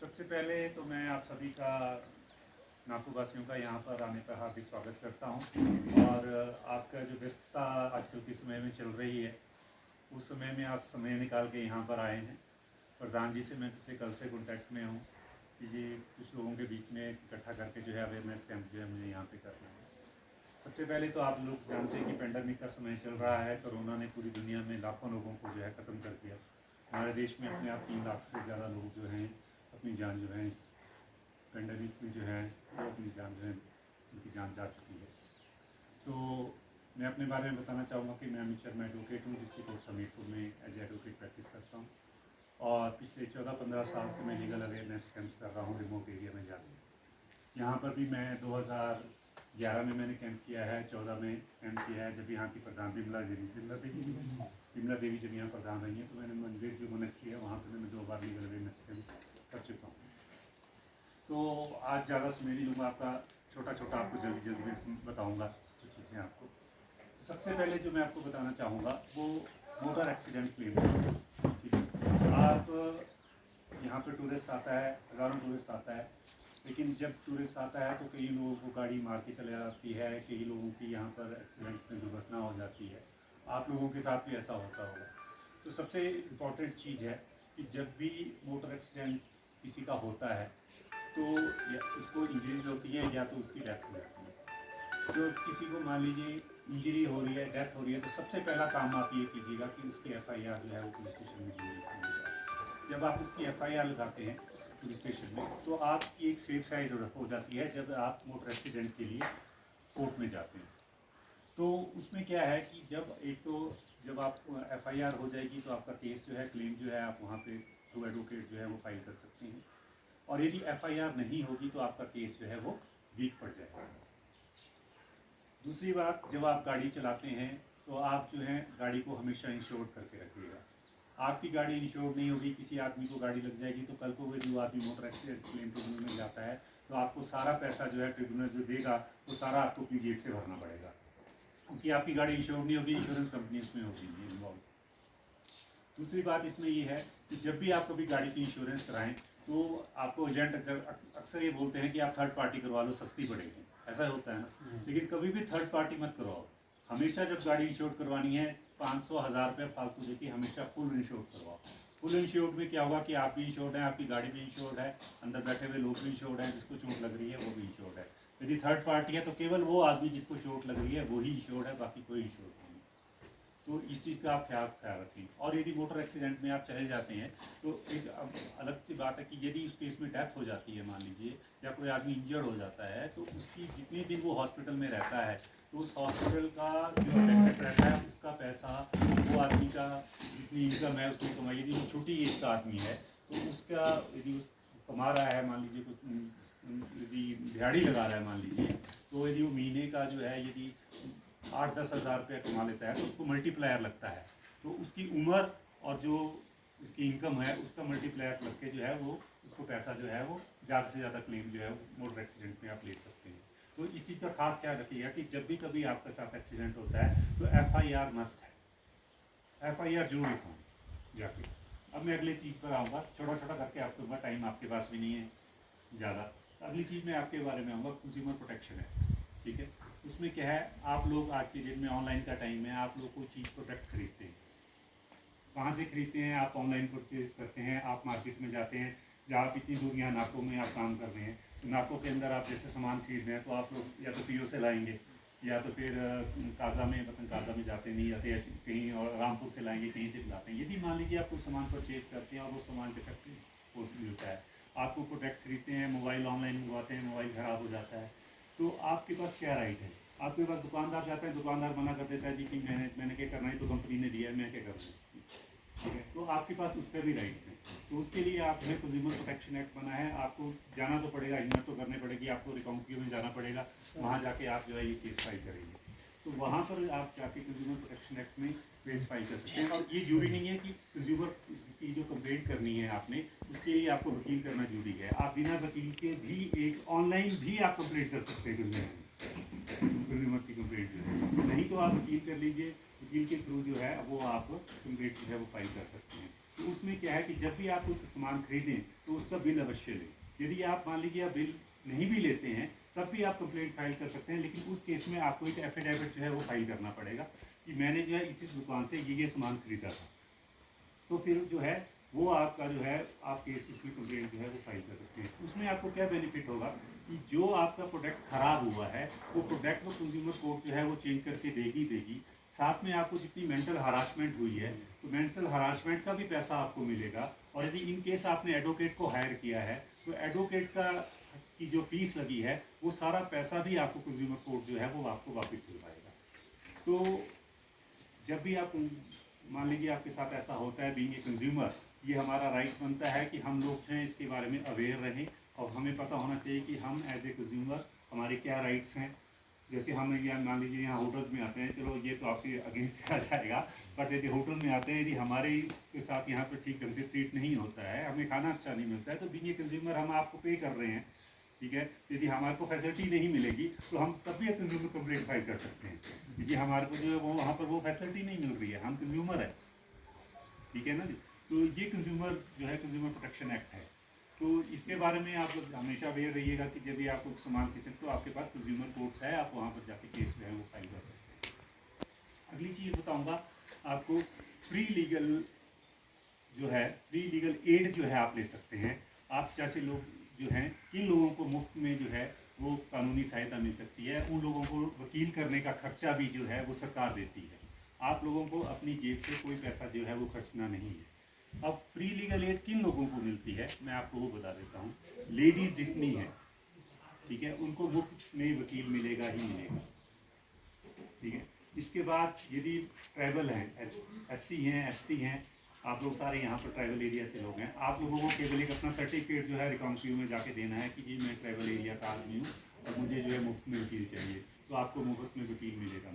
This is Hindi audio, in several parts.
सबसे पहले तो मैं आप सभी का नागपुर वासियों का यहाँ पर आने पर हार्दिक स्वागत करता हूँ। और आपका जो व्यस्तता आजकल के समय में चल रही है, उस समय में आप समय निकाल के यहाँ पर आए हैं। प्रधान जी से मैं पिछले कल से कॉन्टैक्ट में हूँ कि जी कुछ लोगों के बीच में इकट्ठा करके जो है अवेयरनेस कैंप जो है मुझे यहाँ पे करना है। सबसे पहले तो आप लोग जानते हैं कि पेंडेमिक का समय चल रहा है। कोरोना ने पूरी दुनिया में लाखों लोगों को जो है ख़त्म कर दिया। हमारे देश में अपने आप 3 लाख से ज़्यादा लोग जो हैं अपनी जान जो है इस पेंडेमिक में जो है वो अपनी जान जो है उनकी जान जा चुकी है। तो मैं अपने बारे में बताना चाहूँगा कि मैं अमित शर्मा एडवोकेट हूँ। डिस्ट्रिक्ट कोर्ट समीरपुर में एज एडवोकेट प्रैक्टिस करता हूँ और पिछले 14-15 साल से मैं लीगल अवेयरनेस कैंप्स कर रहा हूँ रिमोट एरिया में जाके। यहाँ पर भी मैं 2011 में मैंने कैंप किया है, 14 में कैंप किया है जब यहाँ की प्रधान विमला देवी जब यहाँ प्रधान रही हैं, तो मैंने मंदिर जो मोनेस्ट्री है वहाँ पर मैं 2 बार लीगल अवेयरनेस कैंप कर चुका हूँ। तो आज ज़्यादा समय नहीं लूँगा आपका, छोटा छोटा आपको जल्दी जल्दी में बताऊँगा कुछ चीज़ें आपको। सबसे पहले जो मैं आपको बताना चाहूँगा वो मोटर एक्सीडेंट क्लेम है। ठीक है, आप यहाँ पर टूरिस्ट आता है, हज़ारों टूरिस्ट आता है, लेकिन जब टूरिस्ट आता है तो कई लोगों को गाड़ी मार के चले जाती है, कई लोगों की यहाँ पर एक्सीडेंट में दुर्घटना हो जाती है। आप लोगों के साथ भी ऐसा होता होगा। तो सबसे इम्पॉर्टेंट चीज़ है कि जब भी मोटर एक्सीडेंट किसी का होता है तो उसको इंजरीज होती है या तो उसकी डेथ हो जाती है। तो किसी को मान लीजिए इंजरी हो रही है, डेथ हो रही है, तो सबसे पहला काम आप ये कीजिएगा कि उसकी एफआईआर जो है वो पुलिस स्टेशन में जरूर कीजिएगा। जब आप उसकी एफआईआर लगाते हैं पुलिस स्टेशन में तो आपकी एक सेफ साइड हो जाती है जब आप मोटर एक्सीडेंट के लिए कोर्ट में जाते हैं। तो उसमें क्या है कि जब आप एफआईआर हो जाएगी तो आपका केस जो है, क्लेम जो है, आप वहाँ पे थ्रू एडवोकेट जो है वो फाइल कर सकते हैं। और यदि एफआईआर नहीं होगी तो आपका केस जो है वो वीक पड़ जाएगा। दूसरी बात, जब आप गाड़ी चलाते हैं तो आप जो है गाड़ी को हमेशा इंश्योर करके रखिएगा। आपकी गाड़ी इंश्योर नहीं होगी, किसी आदमी को गाड़ी लग जाएगी तो कल को वो जो आदमी मोटर एक्सीडेंट क्लेम ट्रिब्यूनल में जाता है तो आपको सारा पैसा जो है ट्रिब्यूनल जो देगा वो सारा आपको अपनी जेब से भरना पड़ेगा, क्योंकि आपकी गाड़ी इंश्योर नहीं होगी, इंश्योरेंस कंपनी इसमें होगी इन्वॉल्व। दूसरी बात इसमें ये है कि जब भी आप कभी गाड़ी की इंश्योरेंस कराएं तो आपको एजेंट अक्सर ये बोलते हैं कि आप थर्ड पार्टी करवा लो, सस्ती पड़ेगी, ऐसा होता है ना। लेकिन कभी भी थर्ड पार्टी मत करवाओ। हमेशा जब गाड़ी इंश्योर करवानी है 500-1000 रुपये फालतू देके हमेशा फुल इंश्योर करवाओ। फुल इंश्योर्ड में क्या होगा कि आप भी इंश्योर्ड हैं, आपकी गाड़ी भी इंश्योर्ड है, अंदर बैठे हुए लोग भी इंश्योर्ड हैं, जिसको चोट लग रही है वो भी इंश्योर्ड है। यदि थर्ड पार्टी है तो केवल वो आदमी जिसको चोट लग रही है वही इंश्योर्ड है, बाकी कोई इंश्योर्ड नहीं। तो इस चीज़ का आप ख्याल रखें। और यदि मोटर एक्सीडेंट में आप चले जाते हैं तो एक अलग सी बात है कि यदि उस केस में डेथ हो जाती है मान लीजिए, या कोई आदमी इंजर्ड हो जाता है, तो उसकी जितने दिन वो हॉस्पिटल में रहता है तो उस हॉस्पिटल का जो अटेंडेंट रहता है उसका पैसा, वो आदमी का जितनी इनकम है उसने कमाई, यदि वो छोटी एज का आदमी है तो उसका यदि उस कमा रहा है, मान लीजिए कुछ यदि दिहाड़ी लगा रहा है मान लीजिए, तो यदि वो महीने का जो है यदि 8-10 हज़ार रुपया कमा लेता है तो उसको मल्टीप्लायर लगता है। तो उसकी उम्र और जो उसकी इनकम है उसका मल्टीप्लायर लग के जो है वो उसको पैसा जो है वो ज़्यादा से ज़्यादा क्लेम जो है मोटर एक्सीडेंट में आप ले सकते हैं। तो इस चीज़ का खास ख्याल रखिएगा कि जब भी कभी आपके साथ एक्सीडेंट होता है तो एफआईआर मस्ट है, एफआईआर जरूर लिखवाएं जाके। अब मैं अगली चीज़ पर आऊँगा, छोटा छोटा करके आपको दूँगा, टाइम आपके पास भी नहीं है ज़्यादा। अगली चीज़ मैं आपके बारे में आऊँगा, कंज्यूमर प्रोटेक्शन है। ठीक है, उसमें क्या है, आप लोग आज के डेट में ऑनलाइन का टाइम है, आप लोग कोई चीज़ प्रोडक्ट खरीदते हैं, कहाँ से खरीदते हैं? आप ऑनलाइन परचेज करते हैं, आप मार्केट में जाते हैं, जहाँ आप इतनी दूर यहाँ नाकों में आप काम कर रहे हैं, तो नाकों के अंदर आप जैसे सामान खरीद रहे हैं तो आप लोग या तो पीओ से लाएंगे या तो फिर काजा में वतन काजा में जाते नहीं जाते, कहीं और रामपुर से लाएंगे, कहीं से भी लाते हैं। यदि मान लीजिए आप कोई सामान परचेज करते हैं और वो सामान डिफेक्टिव मिलता है, आपको प्रोडक्ट खरीदते हैं, मोबाइल ऑनलाइन मंगवाते हैं, मोबाइल ख़राब हो जाता है, तो आपके पास क्या राइट है? आपके पास दुकानदार जाता है, दुकानदार मना कर देता है जी कि मैंने क्या करना है, तो कंपनी ने दिया है, मैं क्या करूँ। ठीक है, तो आपके पास उस पर भी राइट्स हैं। तो उसके लिए आप जो है कंज्यूमर प्रोटेक्शन एक्ट बना है, आपको जाना तो पड़ेगा, हिम्मत तो करनी पड़ेगी, आपको रिकाउंटियो में जाना पड़ेगा, वहाँ जाके आप जो है ये केस फाइल करेंगे। तो वहाँ पर आप जाके कंज्यूमर प्रोटेक्शन एक्ट में केस फाइल कर सकते हैं। और ये जरूरी नहीं है कि कंज्यूमर की जो कंप्लेंट करनी है आपने, उसके लिए आपको वकील करना जरूरी है। आप बिना वकील के भी एक ऑनलाइन भी आप कंप्लेंट कर सकते हैं कंज्यूमर की कंप्लेंट जो है। नहीं तो आप वकील कर लीजिए, वकील के थ्रू जो है वो आप कंप्लेंट जो है वो फाइल कर सकते हैं। तो उसमें क्या है कि जब भी आप कोई सामान खरीदें तो उसका बिल अवश्य लें। यदि आप मान लीजिए आप बिल नहीं भी लेते हैं तब भी आप कंप्लेंट फाइल कर सकते हैं, लेकिन उस केस में आपको एक एफिडेविट जो है वो फाइल करना पड़ेगा कि मैंने जो है इस दुकान से ये सामान खरीदा था। तो फिर जो है वो आपका जो है आप केस उसमें कंप्लेंट जो है वो फाइल कर सकते हैं। उसमें आपको क्या बेनिफिट होगा कि जो आपका प्रोडक्ट ख़राब हुआ है वो प्रोडक्ट को कंज्यूमर कोर्ट जो है वो चेंज करके देगी। साथ में आपको जितनी मेंटल हरासमेंट हुई है तो मेंटल हरासमेंट का भी पैसा आपको मिलेगा। और यदि इन केस आपने एडवोकेट को हायर किया है तो एडवोकेट का की जो फीस लगी है वो सारा पैसा भी आपको कंज्यूमर कोर्ट जो है वो आपको वापस दिलवाएगा। तो जब भी आप मान लीजिए आपके साथ ऐसा होता है बीइंग ए कंज्यूमर, ये हमारा राइट बनता है कि हम लोग जो हैं इसके बारे में अवेयर रहें और हमें पता होना चाहिए कि हम एज ए कंज्यूमर हमारे क्या राइट्स हैं। जैसे हम यहाँ मान लीजिए यहाँ होटल्स में आते हैं, चलो ये तो आपके अगेंस्ट आ जाएगा, बट यदि होटल में आते हैं यदि हमारे के साथ यहाँ पर ठीक ढंग से ट्रीट नहीं होता है, हमें खाना अच्छा नहीं मिलता है, तो बीइंग ए कंज्यूमर हम आपको पे कर रहे हैं, ठीक है। यदि हमारे को फैसिलिटी नहीं मिलेगी तो हम तब भी कंज्यूमर कंप्लेंट फाइल कर सकते हैं। यदि हमारे को जो है वो वहाँ पर वो फैसिलिटी नहीं मिल रही है, हम कंज्यूमर है, ठीक है ना जी। तो ये कंज्यूमर जो है कंज्यूमर प्रोटेक्शन एक्ट है। तो इसके बारे में आप हमेशा अवेयर रहिएगा कि जब भी आपको सामान खरीदें तो आपके पास कंज्यूमर कोर्ट्स है, आप वहाँ पर जाके केस जो है वो फाइल कर सकते हैं। अगली चीज़ बताऊँगा आपको, फ्री लीगल जो है फ्री लीगल एड जो है आप ले सकते हैं। आप जैसे लोग जो हैं, किन लोगों को मुफ्त में जो है वो कानूनी सहायता मिल सकती है, उन लोगों को वकील करने का खर्चा भी जो है वो सरकार देती है। आप लोगों को अपनी जेब से कोई पैसा जो है वो खर्चना नहीं है। अब फ्री लीगल एड किन लोगों को मिलती है मैं आपको वो बता देता हूँ। लेडीज़ जितनी हैं, ठीक है, उनको मुफ्त में वकील मिलेगा ही मिलेगा, ठीक है। इसके बाद यदि ट्राइबल हैं, SC हैं, ST हैं, आप लोग सारे यहाँ पर ट्राइबल एरिया से लोग हैं, आप लोगों को केवल एक अपना सर्टिफिकेट जो है रिकाउंसियो में जाके देना है कि जी मैं ट्राइबल एरिया का आदमी हूँ और मुझे जो है मुफ्त में वकील चाहिए, तो आपको मुफ्त में वकील मिलेगा।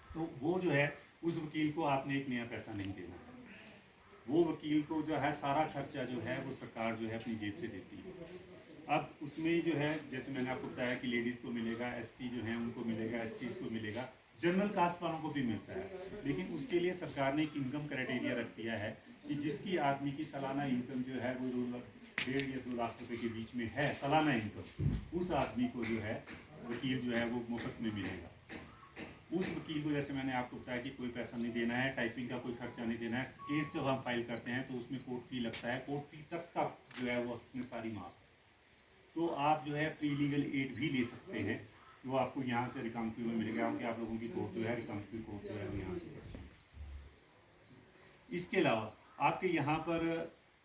तो वो जो है उस वकील को आपने एक नया पैसा नहीं देना है, वो वकील को जो है सारा खर्चा जो है वो सरकार जो है अपनी जेब से देती है। अब उसमें जो है जैसे मैंने आपको बताया कि लेडीज़ को मिलेगा, SC जो है उनको मिलेगा, STs को मिलेगा, जनरल कास्ट वालों को भी मिलता है। लेकिन उसके लिए सरकार ने एक इनकम क्राइटेरिया रख दिया है कि जिसकी आदमी की सालाना इनकम जो है वो 1.5 या 2 लाख रुपए के बीच में है सालाना इनकम, उस आदमी को जो है वकील जो है वो मुफ्त में मिलेगा। उस वकील को जैसे मैंने आपको बताया कि कोई पैसा नहीं देना है, टाइपिंग का कोई खर्चा नहीं देना है। केस जब हम फाइल करते हैं तो उसमें कोर्ट फी लगता है, कोर्ट फी तक जो है वो उसमें सारी माफ। तो आप जो है फ्री लीगल एड भी ले सकते हैं, वो आपको यहाँ से रिकाउंसियो में मिलेगा, क्योंकि आप लोगों की कोर्ट जो है रिकाउंसियो कोर्ट जो है वो यहाँ से। इसके अलावा आपके यहाँ पर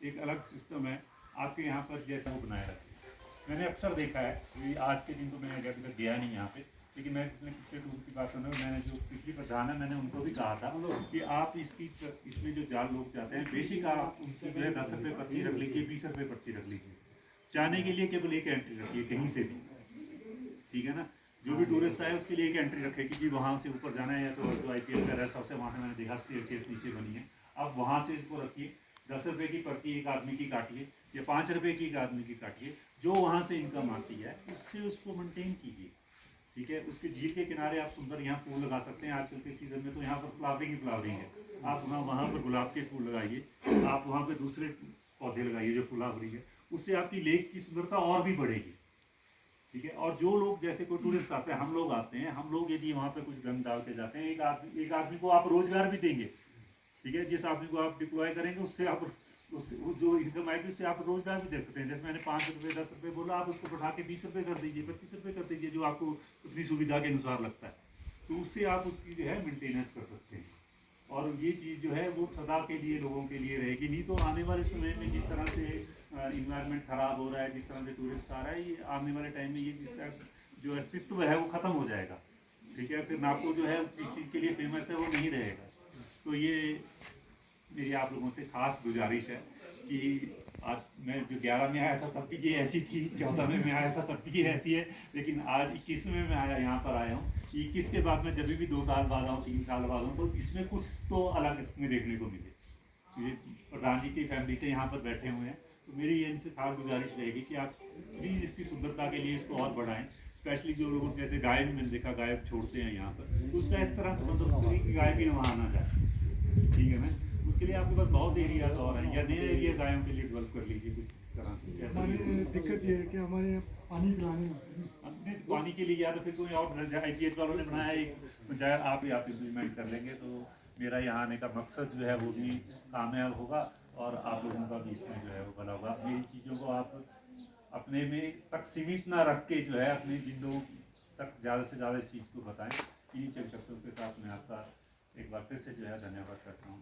एक अलग सिस्टम है, आपके यहाँ पर जैसा वो बनाया रखें। मैंने अक्सर देखा है कि आज के दिन तो मैं अभी तक गया नहीं यहाँ पे, लेकिन मैं अपने पिछले टूर की बात सुना, मैंने जो पिछली प्रधान है मैंने उनको भी कहा था कि आप इसमें जो जाल लोग जाते हैं बेसिक आप उनकी जो है 10 रुपये पर्ची रख लीजिए, 20 रुपये पर्ची रख लीजिए, जाने के लिए केवल एक एंट्री रखिए कहीं से भी, ठीक है ना। जो भी टूरिस्ट आए उसके लिए एक एंट्री रखे कि जी वहाँ से ऊपर जाना है, या तो जो IPS का रेस्ट हाउस है वहाँ से मैंने देखा स्टेयरकेस नीचे बनी है, आप वहाँ से इसको रखिए। 10 रुपये की पर्ची एक आदमी की काटिए या 5 रुपये की एक आदमी की काटिए, जो वहाँ से इनकम आती है उससे उसको मेंटेन कीजिए, ठीक है। उसके झील के किनारे आप सुंदर यहाँ फूल लगा सकते हैं, आजकल के सीज़न में तो यहाँ पर फ्लावरिंग ही फ्लावरिंग है, आप वहाँ पर गुलाब के फूल लगाइए, आप वहाँ पर दूसरे पौधे लगाइए जो फ्लावरिंग है, उससे आपकी लेक की सुंदरता और भी बढ़ेगी, ठीक है। और जो लोग जैसे कोई टूरिस्ट आते हैं, हम लोग आते हैं, हम लोग यदि वहाँ पे कुछ गंद डाल के जाते हैं, एक आदमी को आप रोजगार भी देंगे, ठीक है। जिस आदमी को आप डिप्लॉय करेंगे उससे आप उससे जो इनकम आएगी उससे आप रोजगार भी दे सकते हैं। जैसे मैंने 5 रुपये 10 रुपये बोला, आप उसको बढ़ा के 20 रुपये कर दीजिए, 25 रुपये कर दीजिए, जो आपको अपनी सुविधा के अनुसार लगता है, तो उससे आप उसकी जो है मेंटेनेंस कर सकते हैं। और ये चीज़ जो है वो सदा के लिए लोगों के लिए रहेगी। नहीं तो आने वाले समय में जिस तरह से इन्वायरमेंट ख़राब हो रहा है, जिस तरह से टूरिस्ट आ रहा है, ये आने वाले टाइम में ये जिसका जो अस्तित्व है वो ख़त्म हो जाएगा, ठीक है। फिर नागपुर जो है जिस चीज़ के लिए फेमस है वो नहीं रहेगा। तो ये मेरी आप लोगों से खास गुजारिश है कि आज मैं जो 11 में आया था तब भी ये ऐसी थी, 14 में आया था तब भी ये ऐसी है, लेकिन आज 21वें में आया यहाँ पर आया हूँ। 21 के बाद मैं जब भी 2 साल बाद आऊँ, 3 साल बाद आऊँ, तो इसमें कुछ तो अलग इसमें देखने को मिले। ये प्रधान जी की फैमिली से यहाँ पर बैठे हुए हैं, तो मेरी ये इनसे खास गुजारिश रहेगी कि आप प्लीज़ इसकी सुंदरता के लिए इसको और बढ़ाएं। स्पेशली जो लोग जैसे गाय भी मैंने देखा गाय छोड़ते हैं यहाँ पर, तो उसका इस तरह से बंदोबस्त करिए कि गाय भी वहाँ ना जाए, ठीक है ना। उसके लिए आपके पास बहुत एरियाज और हैं, या नया एरिया गायों के लिए डेवलप कर लीजिए कुछ इस तरह से। ऐसा हमारी भी दिक्कत ये है कि हमारे यहाँ पानी पिलाने आते हैं। अपने पानी के लिए या तो फिर कोई और IPH वालों ने बनाया एक पंचायत, आप इम्प्लीमेंट कर लेंगे तो मेरा यहाँ आने का मकसद जो है वो भी कामयाब होगा और आप लोगों का भी इसमें जो है वो भला होगा। मेरी चीज़ों को आप अपने में तक सीमित ना रख के जो है अपने जिन लोगों तक ज़्यादा से ज़्यादा इस चीज़ को बताएं। इन्हीं चंद शब्दों के साथ मैं आपका एक बार फिर से जो है धन्यवाद करता हूँ।